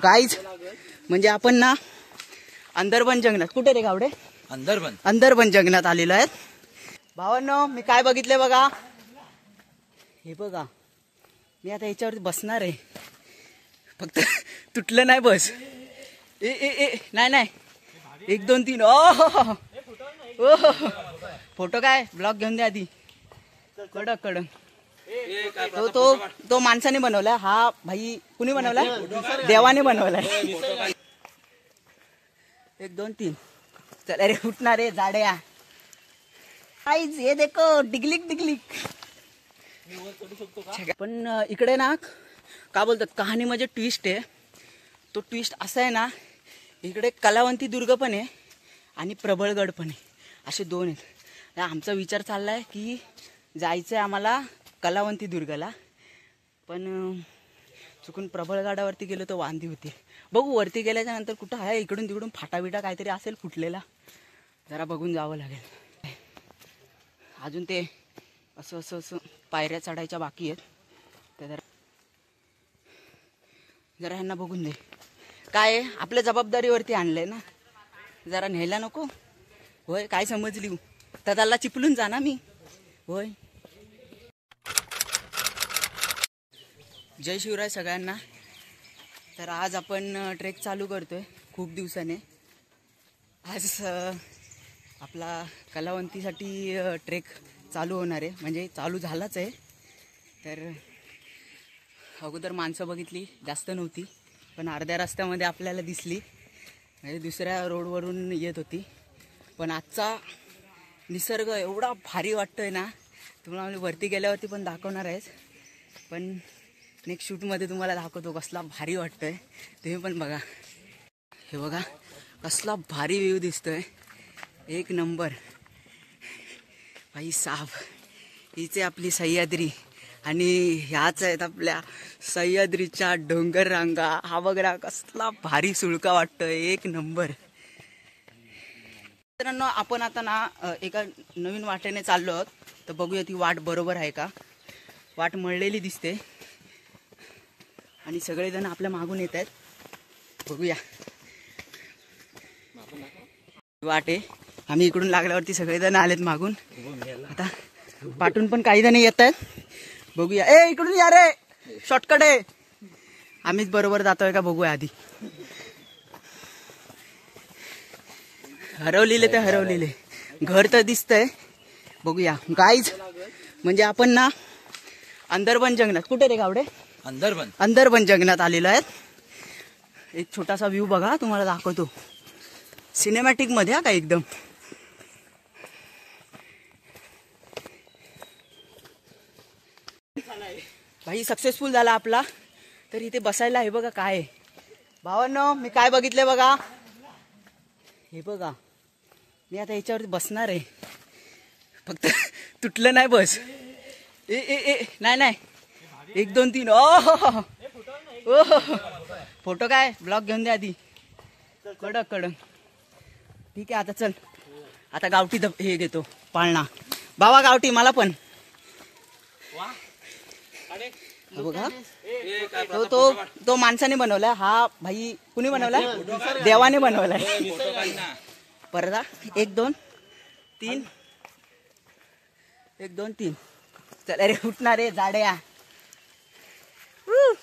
Guys म्हणजे आपण ना अंदरबन जंगलात, कुठे रे गावडे, अंदरबन जंगलात आलेलो आहेत भावांनो. मी काय बघितले बघा, हे बघा. मी आता याच्यावरती बसणार आहे, फक्त तुटलं नाही बस. ए ए ए नाही नाही, 1 2 3. ओ फोटो काय ब्लॉग घेऊन द्या आधी. कडक कडक. तो माणसाने बनवलाय हा भाई. कुणी बनवलाय? देवाने बनवलाय. 1 2 3. चल अरे उठणार रे जाड्या. आईज ये देखो डिगलिक डिगलिक. पण इकडे ना का बोलतात, कहाणी म्हणजे ट्विस्ट आहे. तो ट्विस्ट असा आहे ना, इकडे कलावंती दुर्ग पण आहे आणि प्रबळगड पण आहे, असे 2 आहेत. आमचा विचार चाललाय की जायचंय आम्हाला कलावंती दुर्गला, पण चुकून प्रबळगडावरती गेलो तर वांदी होती. बघू वरती गेल्याच्या नंतर कुठं आहे, इकडून तिकडून फाटाबिटा काहीतरी असेल फुटलेला, जरा बघून जावं लागेल. अजून ते असं असं असं पायऱ्या चढायच्या बाकी आहेत, त्या जरा ह्यांना बघून दे. काय आपल्या जबाबदारीवरती आणलंय ना, जरा न्यायला नको होय. काय समजली तर त्याला चिपलून जा ना मी होय. जय शिवराय सगळ्यांना. तर आज आपण ट्रेक चालू करतोय खूप दिवसाने. आज आपला कलावंतीसाठी ट्रेक चालू होणार आहे, म्हणजे चालू झालाच आहे. तर अगोदर माणसं बघितली, जास्त नव्हती, पण अर्ध्या रस्त्यामध्ये आपल्याला दिसली, म्हणजे दुसऱ्या रोडवरून येत होती. पण आजचा निसर्ग एवढा भारी वाटतोय ना, तुम्हाला वरती गेल्यावरती पण दाखवणार आहेच, पण नेक्स्ट शूटमध्ये तुम्हाला दाखवतो कसला भारी वाटतोय. तुम्ही पण बघा. हे बघा कसला भारी व्ह्यू दिसतोय, 1 नंबर भाई साहब. हीच आपली सह्याद्री आणि ह्याच आहेत आपल्या सह्याद्रीच्या डोंगर रांगा. हा बघा कसला भारी सुळका वाटतोय, 1 नंबर. मित्रांनो आपण आता ना एका नवीन वाटेने चाललो आहोत, तर बघूया ती वाट बरोबर आहे का. वाट मळलेली दिसते आणि सगळेजण आपल्या मागून येत आहेत. बघूया वाट आहे. आम्ही इकडून लागल्यावरती सगळेजण आलेत मागून, आता पाठून पण काही जण येत आहेत. बघूया. ए इकडून या रे, शॉर्टकट आहे. आम्हीच बरोबर जातोय का बघूया आधी. हरवलेले तर हरवलेले, घर तर दिसतंय. बघूया गाईज म्हणजे आपण ना अंदरबन जंगलात, कुठे रे गावडे, अंदरबन जंगलात आलेलो आहेत. एक छोटासा व्ह्यू बघा, तुम्हाला दाखवतो सिनेमॅटिक मध्ये हा का एकदम. भाई सक्सेसफुल झाला आपला. तर इथे बसायला हे बघा काय भावांनो. मी काय बघितले बघा, हे बघा. मी आता याच्यावरती बसणार आहे, फक्त तुटलं नाही बस. ए ए ए नाही नाही, 1 2 3. ओ फोटो काय ब्लॉग घेऊन द्या आधी. कडक कडक. ठीक आहे आता चल, आता गावठी हे घेतो पाळणा. बाबा गावठी मला पण बघा. तो माणसाने बनवलाय हा भाई. कुणी बनवलाय? देवाने बनवलाय. परदा 1 2 3. 1 2 3. चल अरे उठणार रे जाड्या.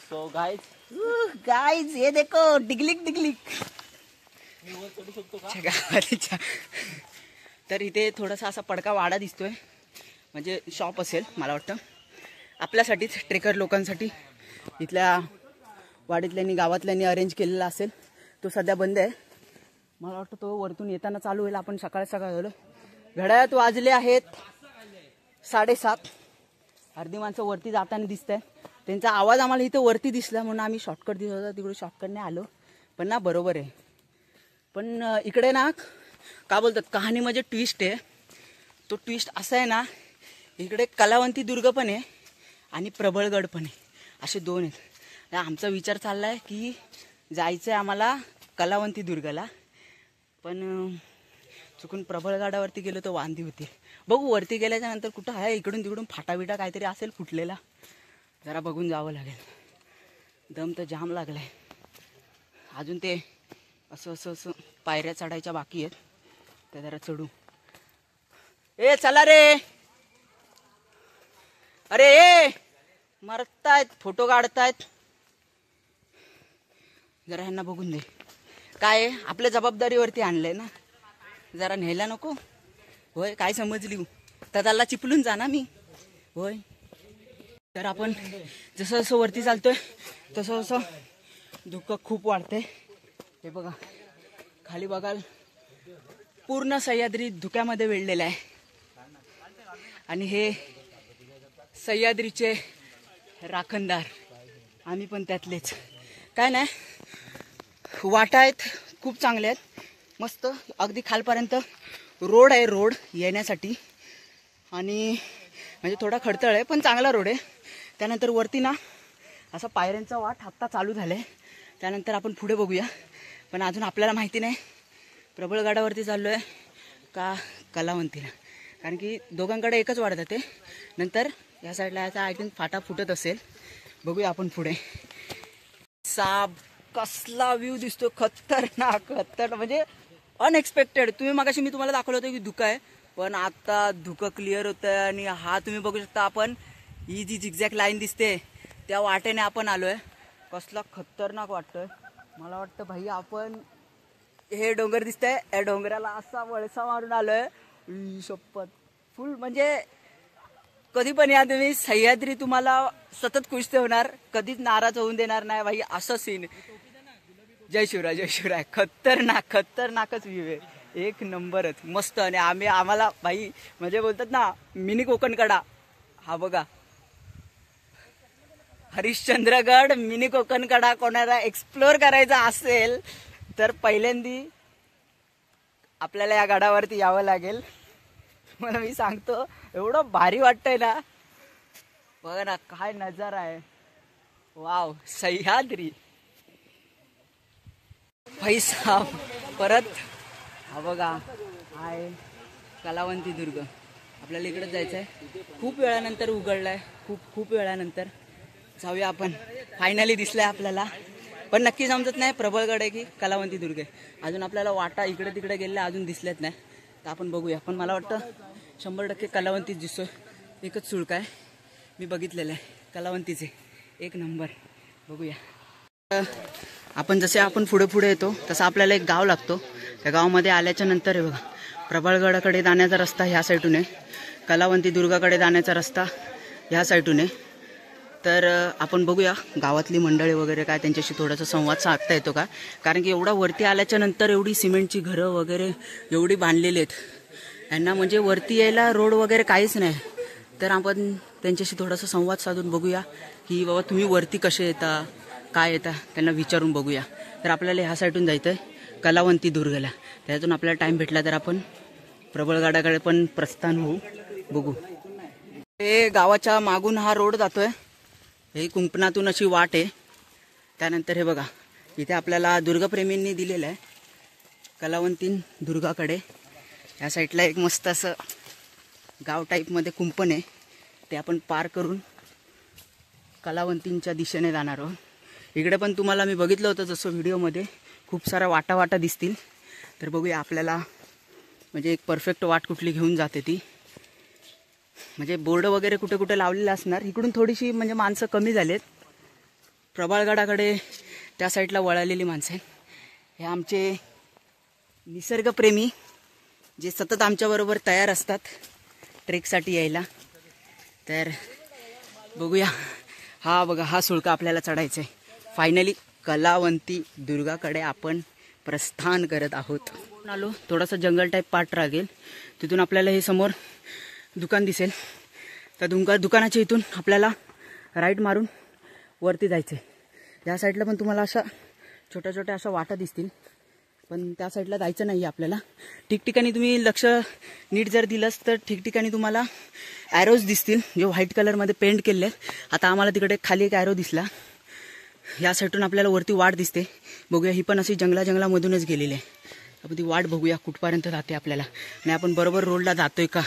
सो गाइस ये देखो डिगलिक डिगलिक. तर इथे थोडासा असा पडका वाडा दिसतोय, म्हणजे शॉप असेल मला वाटतं आपल्यासाठीच, ट्रेकर लोकांसाठी. इथल्या वाडीतल्यांनी गावातल्यांनी अरेंज केलेला असेल. तो सध्या बंद आहे. मला वाटतं तो वरतून येताना चालू होईल. आपण सकाळ सकाळ झालो. घड्याळात वाजले आहेत 7:30. अर्धी माणसं वरती जाताना दिसत आहे. त्यांचा आवाज आम्हाला इथं वरती दिसला म्हणून आम्ही शॉर्टकट दिसत होता, तिकडे शॉर्टकटने आलो. पण ना बरोबर आहे. पण इकडे ना का बोलतात, कहाणी म्हणजे ट्विस्ट आहे. तो ट्विस्ट असा आहे ना, इकडे कलावंती दुर्ग पण आहे आणि प्रबळगड पण आहे, असे 2 आहेत. आमचा विचार चाललाय की जायचंय आम्हाला कलावंती दुर्गला, पण चुकून प्रबळगडावरती गेलो तर वांदी होती. बघू वरती गेल्याच्या नंतर कुठं आहे, इकडून तिकडून फाटाबिटा काहीतरी असेल फुटलेला, जरा बघून जावं लागेल. दम तर जाम लागलाय. अजून ते असं असं असं पायऱ्या चढायच्या बाकी आहेत, त्या जरा चढू. ए चला रे, अरे ए मरतायत, फोटो काढतायत. जरा ह्यांना बघून दे. काय आपल्या जबाबदारीवरती आणलंय ना, जरा न्यायला नको होय. काय समजली तर त्याला चिपलून जा ना मी होय. तर आपण जसं जसं वरती चालतोय तसं तसं धुकं खूप वाढते. हे बघा खाली बघाल पूर्ण सह्याद्री धुक्यामध्ये वेढलेलं आहे. आणि हे सह्याद्रीचे राखणदार आम्ही पण त्यातलेच. काय नाही, वाटा आहेत खूप चांगले आहेत, मस्त अगदी खालपर्यंत रोड आहे, रोड येण्यासाठी. आणि म्हणजे थोडा खडतळ आहे पण चांगला रोड आहे. त्यानंतर वरती ना असा पायऱ्यांचा वाट आत्ता चालू झाला आहे. त्यानंतर आपण पुढे बघूया. पण अजून आपल्याला माहिती नाही प्रबळगडावरती चाललो आहे का कलावंतीला, कारण की दोघांकडे एकच वाट जाते. नंतर या साईडला याचा आय थिंक फाटा फुटत असेल. बघूया आपण पुढे. साब कसला व्ह्यू दिसतो, खतरनाक खतरनाक, म्हणजे अनएक्सपेक्टेड. तुम्ही मगाशी मी तुम्हाला दाखवलं होतं की धुकं आहे, पण आता धुकं क्लिअर होतं आहे. आणि हा तुम्ही बघू शकता, आपण ही जी झिगझॅग लाईन दिसते त्या वाटेने आपण आलोय. कसला खतरनाक वाटतोय. मला वाटतं भाई आपण हे डोंगर दिसतंय या डोंगराला असा वळसा मारून आलोय. शपथ फुल म्हणजे कधी पण या तुम्ही, सह्याद्री तुम्हाला सतत खुश ठेवणार, कधीच नाराज होऊन देणार नाही भाई. असं सीन. जय शिवराय जय शिवराय. खतरनाक खतरनाकच व्ह्यू आहे, एक नंबरच मस्त. आणि आम्हाला भाई म्हणजे बोलतात ना मिनी कोकणकडा. हा बघा हरिश्चंद्रगड मिनी कोकणकडा कोणाला एक्सप्लोर करायचा असेल तर पहिल्यांदी आपल्याला या गडावरती यावं लागेल. मला मी सांगतो एवढं भारी वाटतंय ना. बघा ना काय नजारा आहे, वाव. सह्याद्री भाई साहब. परत हा बघा आहे कलावंती दुर्ग. आपल्याला इकडे जायचं आहे, खूप वेळानंतर उघडलाय, खूप वेळानंतर. जाऊया आपण. फायनली दिसलंय आपल्याला, पण नक्की समजत नाही प्रबळगड आहे की कलावंती दुर्ग आहे. अजून आपल्याला वाटा इकडे तिकडे गेलेल्या अजून दिसल्यात नाही, तर आपण बघूया. पण मला वाटतं 100% कलावंतीच दिसतोय. एकच सुळका आहे, मी बघितलेलं आहे कलावंतीचे, एक नंबर. बघूया. आपण जसे आपण पुढे येतो तसं आपल्याला एक गाव लागतो. त्या गावामध्ये आल्याच्या नंतर आहे बघा प्रबळगडाकडे जाण्याचा रस्ता ह्या साईडून आहे, कलावंती दुर्गाकडे जाण्याचा रस्ता ह्या साईडून आहे. तर आपण बघूया गावातली मंडळी वगैरे काय त्यांच्याशी थोडासा संवाद साधता येतो का. कारण की एवढा वरती आल्याच्या नंतर एवढी सिमेंटची घरं वगैरे एवढी बांधलेली आहेत, यांना म्हणजे वरती यायला रोड वगैरे काहीच नाही. तर आपण त्यांच्याशी थोडासा संवाद साधून बघूया की बाबा तुम्ही वरती कसे येता, काय येता, त्यांना विचारून बघूया. तर आपल्याला ह्या साईडून जायचं आहे कलावंती दुर्गला. त्यातून आपल्याला टाईम भेटला तर आपण प्रबळगडाकडे पण प्रस्थान होऊ. बघू. हे गावाच्या मागून हा रोड जातोय, हे कुंपणातून अशी वाट आहे. त्यानंतर हे बघा इथे आपल्याला दुर्गप्रेमींनी दिलेलं आहे कलावंती दुर्गाकडे. या साईडला एक मस्त असं गाव टाईपमध्ये कुंपण आहे, ते आपण पार करून कलावंतींच्या दिशेने जाणार आहोत. इकडे पण तुम्हाला मी बघितलं होतं जसं व्हिडिओमध्ये खूप साऱ्या वाटा दिसतील. तर बघूया आपल्याला म्हणजे एक परफेक्ट वाट कुठली घेऊन जाते ती. म्हणजे बोर्ड वगैरे कुठे कुठे लावलेलं असणार. इकडून थोडीशी म्हणजे माणसं कमी झालेत, प्रबळगडाकडे त्या साईडला वळालेली माणसं आहेत. हे आमचे निसर्गप्रेमी जे सतत आमच्याबरोबर तयार असतात ट्रेकसाठी यायला. तर बघूया. हा बघा हा सुळका आपल्याला चढायचा आहे. फायनली कलावंती दुर्गाकडे आपण प्रस्थान करत आहोत. आलो थोडासा जंगल टाईप पार्ट लागेल, तिथून आपल्याला हे समोर दुकान दिसेल. त्या दुकानाच्या इथून आपल्याला राईट मारून वरती जायचं आहे. या साईडला पण तुम्हाला अशा छोट्या छोट्या अशा वाटा दिसतील, पण त्या साईडला जायचं नाही आपल्याला. ठिकठिकाणी तुम्ही लक्ष नीट जर दिलंस तर ठिकठिकाणी तुम्हाला ॲरोज दिसतील जे व्हाईट कलरमध्ये पेंट केले आहेत. आता आम्हाला तिकडे खाली एक ॲरो दिसला. या साईडून आपल्याला वरती वाट दिसते. बघूया, ही पण अशी जंगलामधूनच गेलेली आहे. आपण ती वाट बघूया कुठपर्यंत जाते आपल्याला, आणि आपण बरोबर रोडला जातोय का.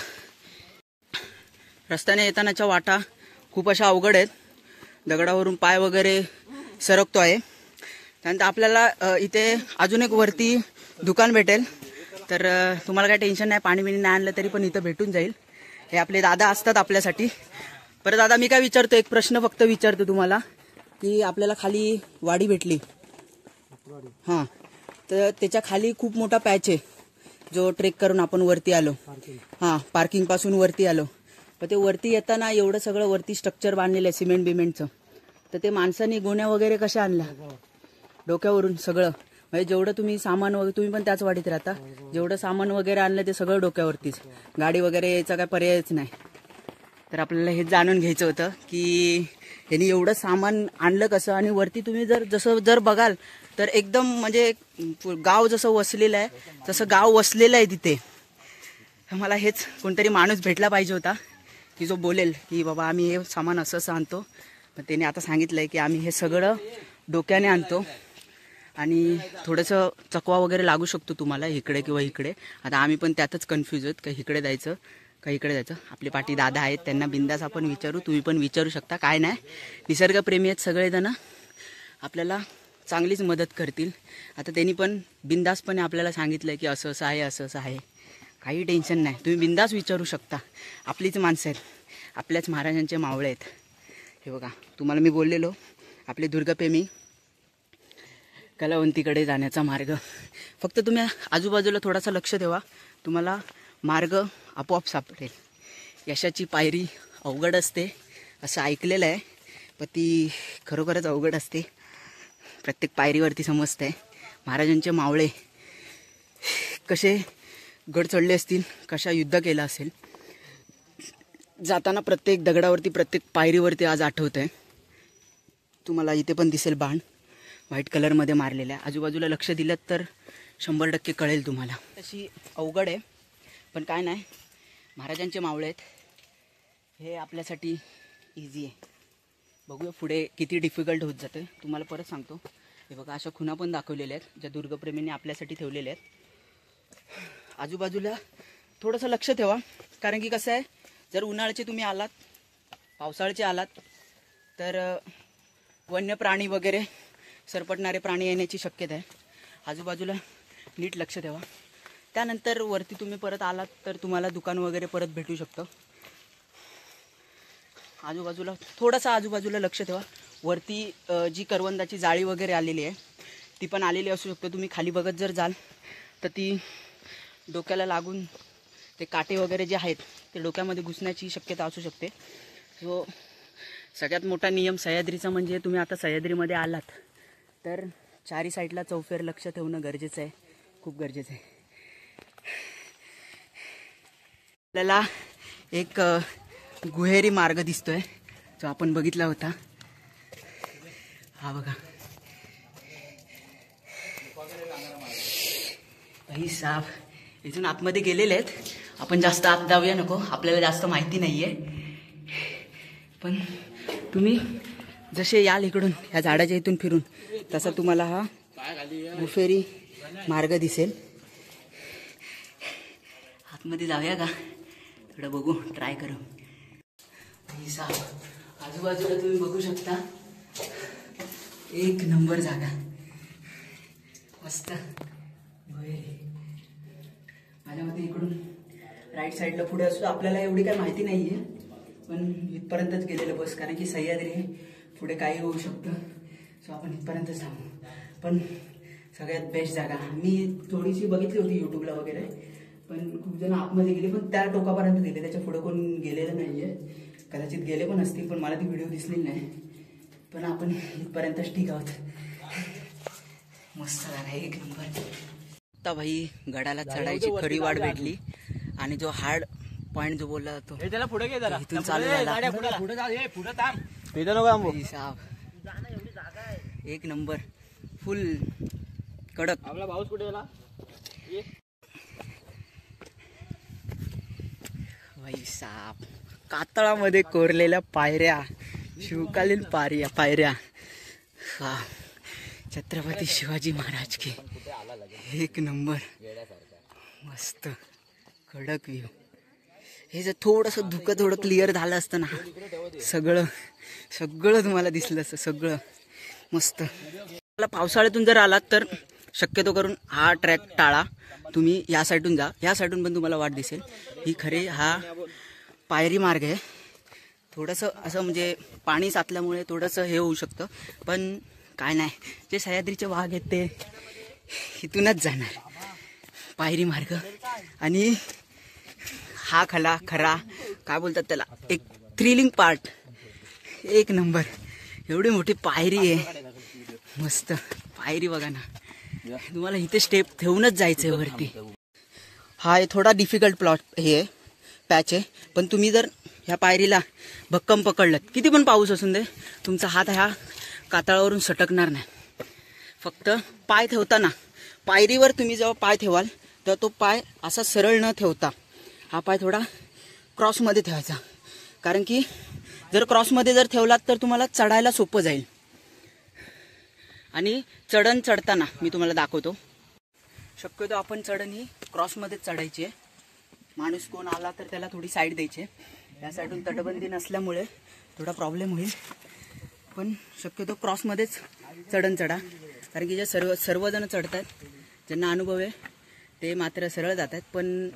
रस्त्याने येतानाच्या वाटा खूप अशा अवघड आहेत, दगडावरून पाय वगैरे सरकतो आहे. त्यानंतर आपल्याला इथे अजून एक वरती दुकान भेटेल, तर तुम्हाला काय टेन्शन नाही, पाणी बिणी नाही आणलं तरी पण इथं भेटून जाईल. हे आपले दादा असतात आपल्यासाठी. बरं दादा, मी काय विचारतो, एक प्रश्न फक्त विचारतो तुम्हाला, की आपल्याला खाली वाडी भेटली, हां, तर त्याच्या खाली खूप मोठा पॅच आहे जो ट्रेक करून आपण वरती आलो. हां, पार्किंग पासून वरती आलो. पण ते वरती येताना एवढं सगळं वरती स्ट्रक्चर बांधलेलं आहे सिमेंट बिमेंटचं, तर ते माणसांनी गोण्या वगैरे कशा आणल्या डोक्यावरून सगळं, म्हणजे जेवढं तुम्ही सामान वगैरे, तुम्ही पण त्याच वाडीत राहता, जेवढं सामान वगैरे आणलं ते सगळं डोक्यावरतीच, गाडी वगैरे यायचा काय पर्यायच नाही. तर आपल्याला हे जाणून घ्यायचं होतं की यांनी एवढं सामान आणलं कसं, आणि वरती तुम्ही जर बघाल तर एकदम म्हणजे गाव जसं वसलेलं आहे तसं गाव वसलेलं आहे तिथे. मला हेच कोणतरी माणूस भेटला पाहिजे होता की जो बोलेल की बाबा आम्ही हे सामान असं आणतो. पण त्याने आता सांगितलंय की आम्ही हे सगळं डोक्याने आणतो, आणि थोडंसं चकवा वगैरे लागू शकतो तुम्हाला इकडे किंवा इकडे. आता आम्ही पण त्यातच कन्फ्यूज आहेत का इकडे जायचं का इकडे जायचं. आपले पाठी दादा आहेत, त्यांना बिंदास आपण विचारू, तुम्ही पण विचारू शकता, काय नाही. निसर्गप्रेमी आहेत सगळेजण, आपल्याला चांगलीच मदत करतील. आता त्यांनी पण बिंदासपणे आपल्याला सांगितलं की असं असं आहे, असं असं आहे, काही टेन्शन नाही, तुम्ही बिंदास विचारू शकता. आपलीच माणसं आहेत, आपल्याच महाराजांचे मावळे आहेत. हे बघा, तुम्हाला मी बोललेलो आपले दुर्गप्रेमी कलावंतीकडे जाण्याचा मार्ग. फक्त तुम्ही आजूबाजूला थोडासा लक्ष ठेवा, तुम्हाला मार्ग आपोआप सापडेल. यशाची पायरी अवघड असते असं ऐकलेलं आहे, पण ती खरोखरच अवघड असते. प्रत्येक पायरीवरती समजतंय महाराजांचे मावळे कसे गड चढले असतील, कशा युद्ध केला असेल. जाताना प्रत्येक दगडावरती, प्रत्येक पायरीवरती आज आठवत आहे. तुम्हाला इथे पण दिसेल बाण व्हाईट कलरमध्ये मारलेला आहे. आजूबाजूला लक्ष दिलं तर 100% कळेल तुम्हाला. तशी अवघड आहे, पण काय नाही, महाराजांचे मावळे आहेत, हे आपल्यासाठी इझी आहे. बघूया पुढे किती डिफिकल्ट होत जातं. तुम्हाला परत सांगतो, हे बघा अशा खुणा पण दाखवलेल्या आहेत ज्या दुर्गप्रेमींनी आपल्यासाठी ठेवलेल्या आहेत. आजूबाजूला थोडंसं लक्ष ठेवा, कारण की कसं आहे, जर उन्हाळ्याचे तुम्ही आलात, पावसाळ्याचे आलात, तर वन्य प्राणी वगैरे सरपटणारे प्राणी येण्याची शक्यता आहे. आजूबाजूला नीट लक्ष ठेवा. त्यानंतर वरती तुम्ही परत आलात तर तुम्हाला दुकान वगैरे परत भेटू शकतं. आजूबाजूला लक्ष ठेवा. वरती जी करवंदाची जाळी वगैरे आलेली आहे ती पण आलेली असू शकते. तुम्ही खाली बघत जर जाल तर ती डोक्याला लागून ते काटे वगैरे जे आहेत ते डोक्यामध्ये घुसण्याची शक्यता असू शकते. सो सगळ्यात मोठा नियम सह्याद्रीचा म्हणजे तुम्ही आता सह्याद्रीमध्ये आलात तर चारी साईडला चौफेर लक्ष ठेवणं गरजेचं आहे, खूप गरजेचं आहे. आपल्याला एक गुहेरी मार्ग दिसतोय जो आपण बघितला होता. हा बघा, भाई साहब इथून आतमध्ये गेलेले आहेत. आपण जास्त आत जाऊया नको, आपल्याला जास्त माहिती नाहीये. पण तुम्ही जसे याल इकडून ह्या झाडाच्या इथून फिरून, तसा तुम्हाला हा गुफेरी मार्ग दिसेल. आतमध्ये जाऊया का, थोडं बघू, ट्राय करू. भाई साहब आजूबाजूला तुम्ही बघू शकता, एक नंबर जागा, मस्त. माझ्या मते इकडून राईट साईडला पुढे असतो. आपल्याला एवढी काही माहिती नाहीये, पण इथपर्यंतच गेलेलं बस, कारण की सह्याद्री पुढे काही होऊ शकतं. सो आपण इथपर्यंतच थांबू. पण सगळ्यात बेस्ट जागा मी थोडीशी बघितली होती यूट्यूबला वगैरे, पण खूप जण आतमध्ये गेले, पण त्या टोकापर्यंत गेले, त्याच्या पुढे कोण गेलेलं नाहीये. कदाचित गेले पण असतील, पण मला ती व्हिडिओ दिसली नाही. पण आपण इथपर्यंतच ठीक आहोत. मस्त जागा, एक नंबर. आता भाई गडाला चढायची खरी वाट भेटली, आणि जो हार्ड पॉइंट जो बोलला जातो इथून चालू झाला. एक नंबर, फुल कडक. आपला पाऊस कुठे गेला भाई साहब, कातळामध्ये कोरलेल्या पायऱ्या, शिवकालीन पायऱ्या. हा, छत्रपती शिवाजी महाराज के, एक नंबर, मस्त कडक व्ह्यू. हे जर थोडंसं धुकं थोडं क्लिअर झालं असतं ना, सगळं तुम्हाला दिसलं असतं, सगळं मस्त. मला पावसाळ्यातून जर आलात तर शक्यतो करून हा ट्रॅक टाळा. तुम्ही या साईडून जा, या साईडून पण तुम्हाला वाट दिसेल. ही खरे हा पायरी मार्ग आहे. थोडंसं असं म्हणजे पाणी साचल्यामुळे थोडंसं हे होऊ शकतं, पण काय नाही, जे सह्याद्रीचे वाघ आहेत ते इथूनच जाणार पायरी मार्ग. आणि हा खरा काय बोलतात त्याला, एक थ्रिलिंग पार्ट, एक नंबर. एवढी मोठी पायरी आहे, मस्त पायरी बघा ना. तुम्हाला इथे स्टेप ठेवूनच जायचं आहे वरती. हा थोडा डिफिकल्ट प्लॉट हे पॅच आहे, पण तुम्ही जर ह्या पायरीला भक्कम पकडलं, किती पण पाऊस असून दे, तुमचा हात ह्या कातळावरून सटकणार नाही. फक्त पाय ठेवताना पायरीवर तुम्ही जेव्हा पाय ठेवाल तर तो पाय असा सरळ न ठेवता हा पाय थोडा क्रॉसमध्ये ठेवायचा. कारण की जर क्रॉसमध्ये जर ठेवलात तर तुम्हाला चढायला सोपं जाईल. आणि चढण चढताना मी तुम्हाला दाखवतो. शक्यतो आपण चढण ही क्रॉसमध्येच चढायची आहे. माणूस कोण आला तर त्याला थोडी साईड द्यायची. या साईडून तटबंदी नसल्यामुळे थोडा प्रॉब्लेम होईल, पण शक्यतो क्रॉसमध्येच चढण चढा. कारण की जे सर्वजण चढतात, ज्यांना अनुभव आहे ते मात्र सरळ जातात, पण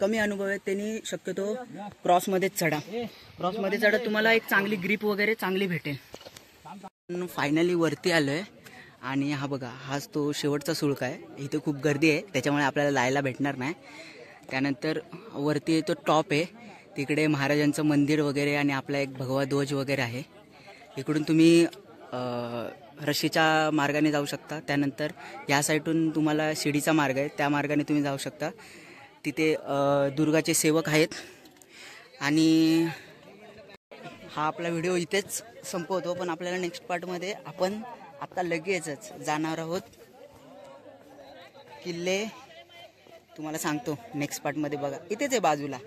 कमी अनुभव आहे त्यांनी शक्यतो क्रॉसमध्येच चढा. क्रॉसमध्ये चढत तुम्हाला एक चांगली ग्रिप वगैरे चांगली भेटेल. फायनली वरती आलो आहे आणि हा बघा, हाच तो शेवटचा सुळका आहे. इथे खूप गर्दी आहे त्याच्यामुळे आपल्याला लायला भेटणार नाही. त्यानंतर वरती तो टॉप आहे, तिकडे महाराजांचं मंदिर वगैरे आणि आपला एक भगवा ध्वज वगैरे आहे. इकडून तुम्ही रशीच्या मार्गाने जाऊ शकता. त्यानंतर या साईडून तुम्हाला शिडीचा मार्ग आहे, त्या मार्गाने तुम्ही जाऊ शकता. तिथे दुर्गाचे सेवक आहेत. आणि हा आपला व्हिडिओ इथेच संपवतो, पण आपल्याला नेक्स्ट पार्टमध्ये आपण आता लगेचच जाणार आहोत किल्ले. तुम्हाला सांगतो नेक्स्ट पार्टमध्ये, बघा इथेच आहे बाजूला.